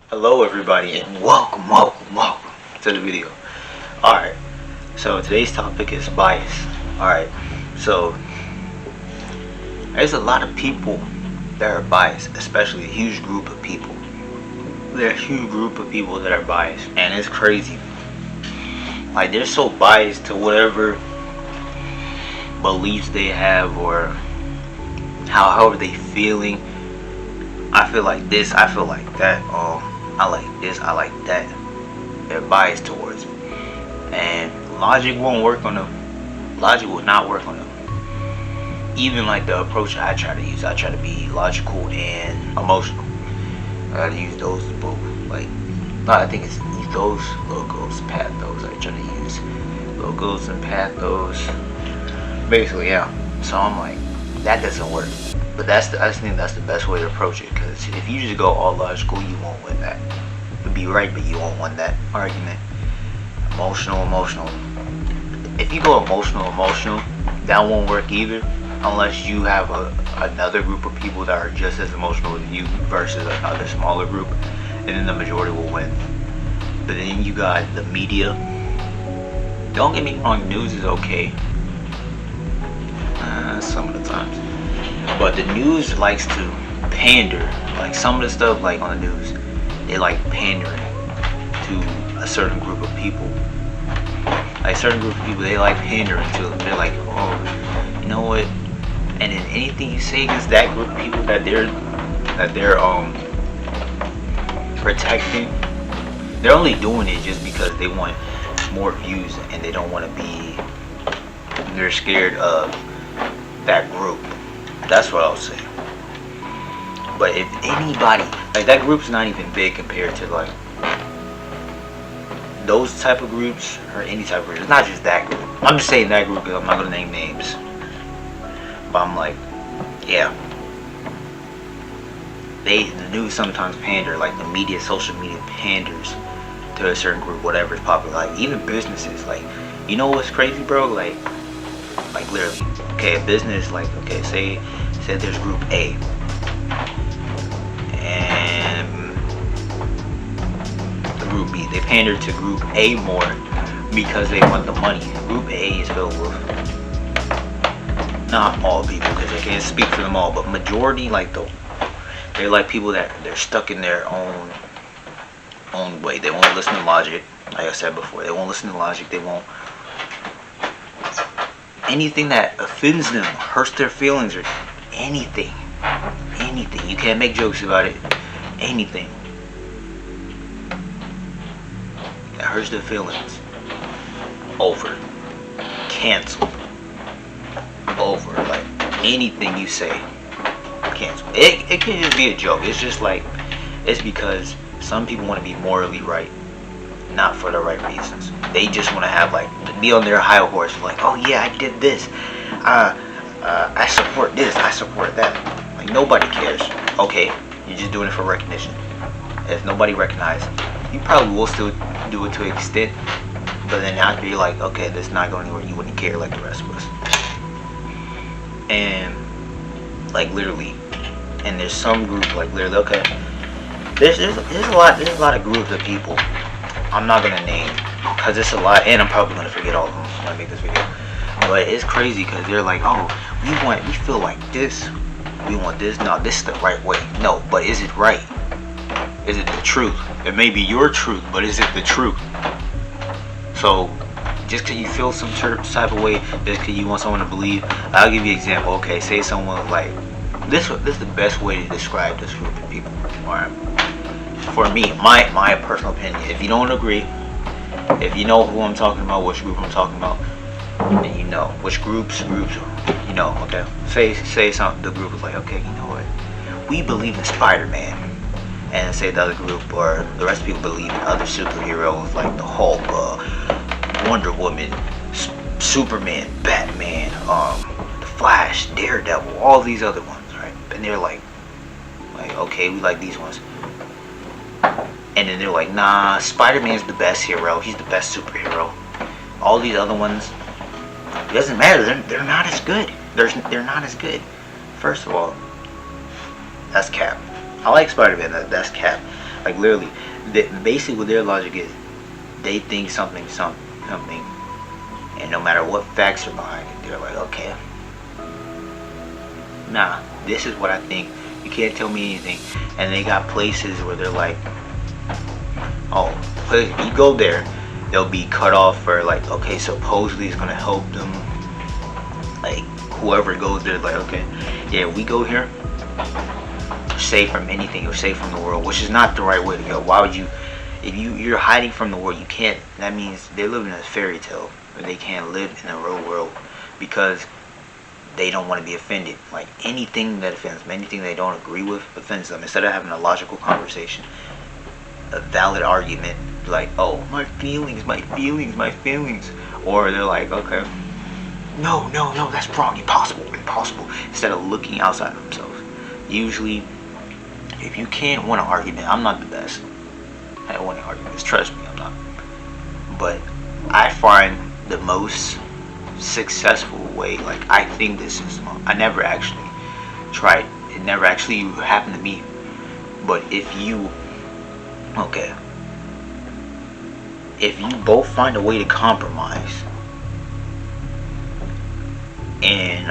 Hello everybody and welcome to the video. Alright, so today's topic is bias. Alright, so there's a lot of people that are biased, especially a huge group of people. There's a huge group of people that are biased, and it's crazy. Like, they're so biased to whatever beliefs they have or however they feeling. I feel like this, I feel like that, I like this, I like that. They're biased towards it. And logic won't work on them. Logic will not work on them. Even like the approach I try to use, I try to be logical and emotional. I gotta use those both. Like, I think it's ethos, logos, pathos. I try to use logos and pathos. Basically, yeah. So I'm like, that doesn't work. But I just think that's the best way to approach it, because if you just go all logical, you won't win that. You'll be right, but you won't win that argument. Emotional. If you go emotional, that won't work either, unless you have another group of people that are just as emotional as you versus another smaller group, and then the majority will win. But then you got the media. Don't get me wrong, news is okay. Some of the times. But the news likes to pander. Like, some of the stuff, like on the news, they like pandering to a certain group of people. Like, certain group of people, they like pandering to them. They're like, oh, you know what? And then anything you say against that group of people that they're protecting, they're only doing it just because they want more views, and they don't want to be. They're scared of that group. That's what I'll say. But if anybody, like, that group's not even big compared to like those type of groups or any type of group. It's not just that group. I'm just saying that group because I'm not gonna name names. But I'm like, yeah. The news sometimes pander, like the media, social media panders to a certain group, whatever is popular. Like, even businesses, like, you know what's crazy, bro? Like literally, okay, a business, like, okay, say there's group A, and the group B, they pander to group A more because they want the money. Group A is filled with, not all people, because I can't speak for them all, but majority, like, they're like people that they're stuck in their own way. They won't listen to logic. Like I said before, they won't listen to logic. They won't. Anything that offends them, hurts their feelings, or anything, you can't make jokes about it. Anything that hurts their feelings, over, canceled, over. Like, anything you say, canceled. It can just be a joke. It's just like, it's because some people want to be morally right, not for the right reasons. They just want to have, like, be on their high horse, like, oh yeah, I did this, I support this, I support that. Like, nobody cares. Okay, you're just doing it for recognition. If nobody recognizes, you probably will still do it to an extent, but then after you're like, okay, this is not going anywhere, you wouldn't care like the rest of us. And like, literally, and there's some group, like, literally, okay, there's a lot of groups of people I'm not gonna name, because it's a lot, and I'm probably gonna forget all of them when I make this video. But it's crazy because they're like, oh, we feel like this, we want this. No, this is the right way. No, but is it right? Is it the truth? It may be your truth, but is it the truth? So just because you feel some type of way, just because you want someone to believe, I'll give you an example. Okay, say someone like this is the best way to describe this group of people. Alright, for me, my personal opinion, if you don't agree, if you know who I'm talking about, which group I'm talking about, then you know which groups, you know, okay? Say something, the group is like, okay, you know what? We believe in Spider-Man. And say the other group, or the rest of people, believe in other superheroes like the Hulk, Wonder Woman, Superman, Batman, the Flash, Daredevil, all these other ones, right? And they're like, okay, we like these ones. And then they're like, nah, Spider-Man's the best hero. He's the best superhero. All these other ones, it doesn't matter. They're not as good. They're not as good. First of all, that's cap. I like Spider-Man. That's cap. Like literally, basically what their logic is, they think something, and no matter what facts are behind it, they're like, okay, nah, this is what I think. You can't tell me anything. And they got places where they're like, oh, you go there, they'll be cut off for like, okay, supposedly it's gonna help them. Like whoever goes there, like, okay, yeah, we go here, you're safe from anything, you're safe from the world, which is not the right way to go. Why would you, if you're hiding from the world, you can't, that means they're living in a fairy tale where they can't live in a real world because they don't want to be offended. Like anything that offends them, anything they don't agree with offends them. Instead of having a logical conversation, a valid argument, like, oh, my feelings, or they're like, okay, no, that's wrong, impossible. Instead of looking outside of themselves. Usually, if you can't win an argument, I'm not the best at winning arguments, trust me, I'm not. But I find the most successful way, like, I think this is, I never actually tried, it never actually happened to me, but if you both find a way to compromise, and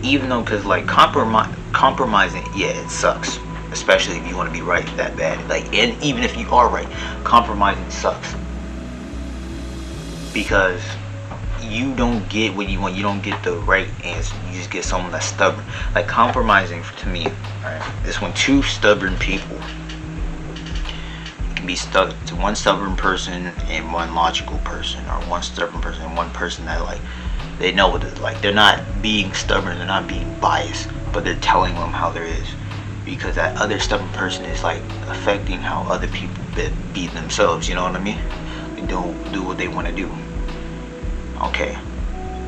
even though, because like compromising, yeah, it sucks, especially if you want to be right that bad, like, and even if you are right, compromising sucks because you don't get what you want, you don't get the right answer, you just get someone that's stubborn. Like compromising, to me, alright, is when two stubborn people can be stuck to one stubborn person and one logical person, or one stubborn person and one person that, like, they know what it's like. They're not being stubborn, they're not being biased, but they're telling them how there is, because that other stubborn person is like affecting how other people be themselves, you know what I mean? They don't do what they want to do. Okay,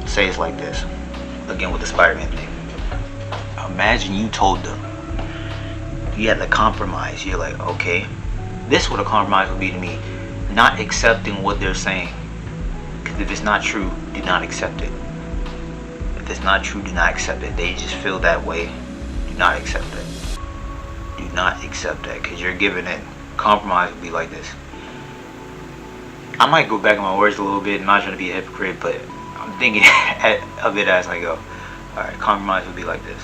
say it's like this again with the Spider-Man thing. Imagine you told them, you had to compromise. You're like, okay, this is what a compromise would be to me, not accepting what they're saying, because if it's not true, do not accept it. If it's not true, do not accept it. They just feel that way, do not accept it. Do not accept that, because you're giving it. Compromise would be like this. I might go back in my words a little bit, I'm not trying to be a hypocrite, but I'm thinking of it as I go. Alright, compromise would be like this.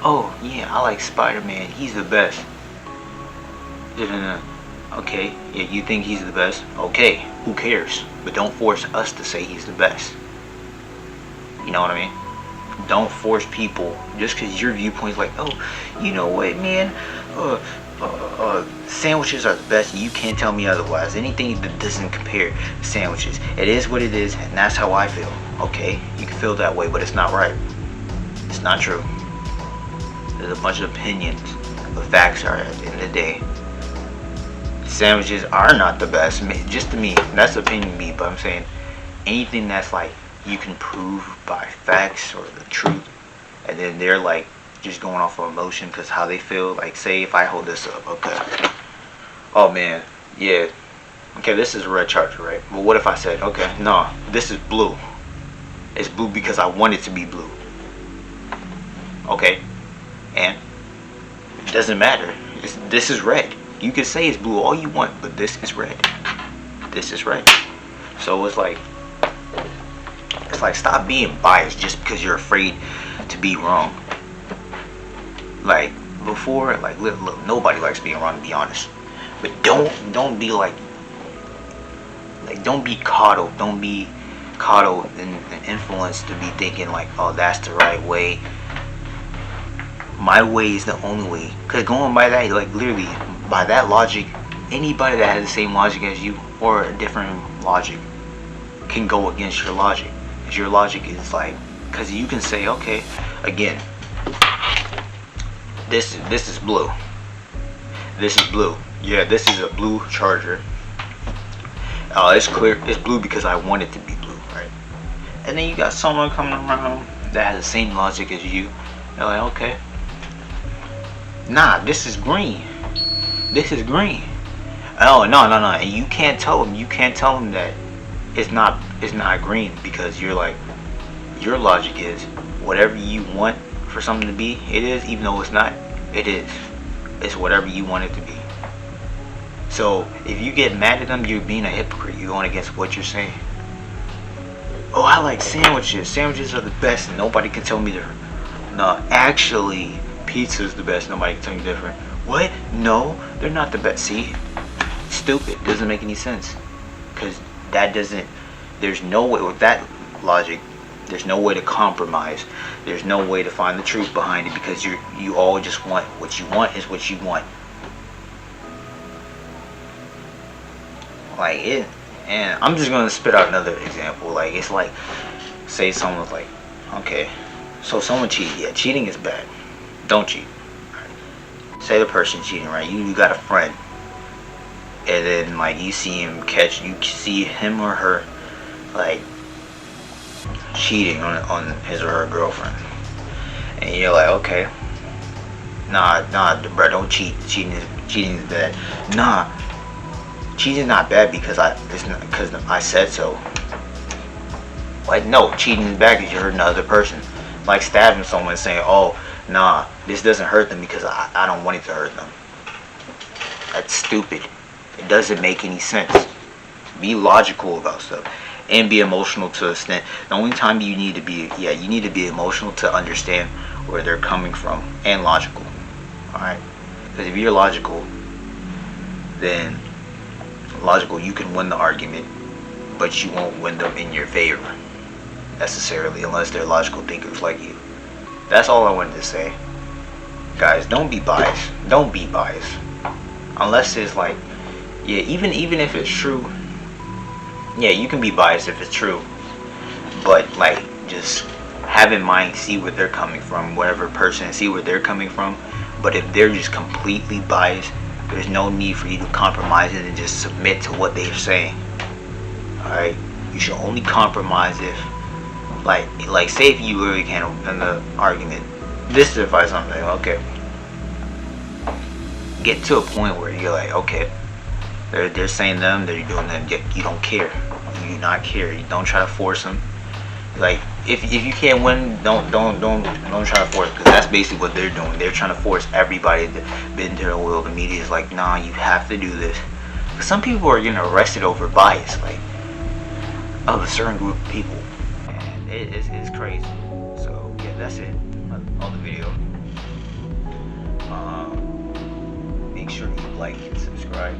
Oh, yeah, I like Spider-Man, he's the best. Okay, yeah, you think he's the best? Okay, who cares? But don't force us to say he's the best. You know what I mean? Don't force people, just because your viewpoint's like, oh, you know what, man, sandwiches are the best, you can't tell me otherwise. Anything that doesn't compare to sandwiches, it is what it is, and that's how I feel. Okay, you can feel that way, but it's not right. It's not true. There's a bunch of opinions, but facts are, at the end of the day, sandwiches are not the best, just to me. That's opinion to me, but I'm saying anything that's like you can prove by facts or the truth, and then they're like just going off of emotion because how they feel. Like, say if I hold this up, okay, oh man, yeah, okay, this is a red charger, right? Well, what if I said, okay, no, this is blue. It's blue because I want it to be blue. Okay, and it doesn't matter. This is red. You can say it's blue all you want, but this is red. This is red. So it's like stop being biased just because you're afraid to be wrong. Like before, like look, nobody likes being wrong, to be honest. But don't be like don't be coddled. Don't be coddled and influenced to be thinking like, oh, that's the right way. My way is the only way. Cause going by that, like literally by that logic, anybody that has the same logic as you or a different logic can go against your logic. Cause your logic is like, cause you can say, okay, again, this is blue. This is blue. Yeah, this is a blue charger. It's clear. It's blue because I want it to be blue, right? And then you got someone coming around that has the same logic as you. They're like, okay, nah, this is green. This is green. Oh, no. And you can't tell them. You can't tell them that it's not green, because you're like, your logic is whatever you want for something to be, it is, even though it's not, it is. It's whatever you want it to be. So if you get mad at them, you're being a hypocrite. You're going against what you're saying. Oh, I like sandwiches. Sandwiches are the best, and nobody can tell me different. No, actually, pizza is the best. Nobody can tell me different. What? No, they're not the best. See? Stupid. Doesn't make any sense. Because that doesn't... There's no way... With that logic, there's no way to compromise. There's no way to find the truth behind it, because you all just want... What you want is what you want. Like it... And I'm just gonna spit out another example. Like, it's like, say someone's like, okay, so someone cheated. Yeah, cheating is bad. Don't cheat. Right. Say the person cheating, right? You got a friend, and then like you see him or her like cheating on his or her girlfriend, and you're like, okay, nah, bro, don't cheat. Cheating is bad. Nah. Cheating is not bad because I said so. Like, no, cheating is bad because you hurt another person. Like stabbing someone, saying, oh, nah, this doesn't hurt them because I don't want it to hurt them. That's stupid. It doesn't make any sense. Be logical about stuff and be emotional to an extent. The only time you need to be emotional to understand where they're coming from, and logical. Alright? Because if you're logical, then you can win the argument, but you won't win them in your favor necessarily, unless they're logical thinkers like you. That's all I wanted to say, guys. Don't be biased. Don't be biased unless it's like, yeah, even if it's true, yeah, you can be biased if it's true, but like, just have in mind, see where they're coming from, whatever person, see where they're coming from. But if they're just completely biased, there's no need for you to compromise it and just submit to what they're saying. Alright? You should only compromise if, like say if you really can't win the argument. This is advice I'm saying, okay. Get to a point where you're like, okay, they're saying them, they're doing them, yet you don't care. You do not care. You don't try to force them. Like, if you can't win, don't try to force, because that's basically what they're doing. They're trying to force everybody to bend to their will. The media is like, nah, you have to do this. But some people are getting arrested over bias, like, of a certain group of people, and it's crazy. So yeah, that's it on the video. Make sure you like and subscribe.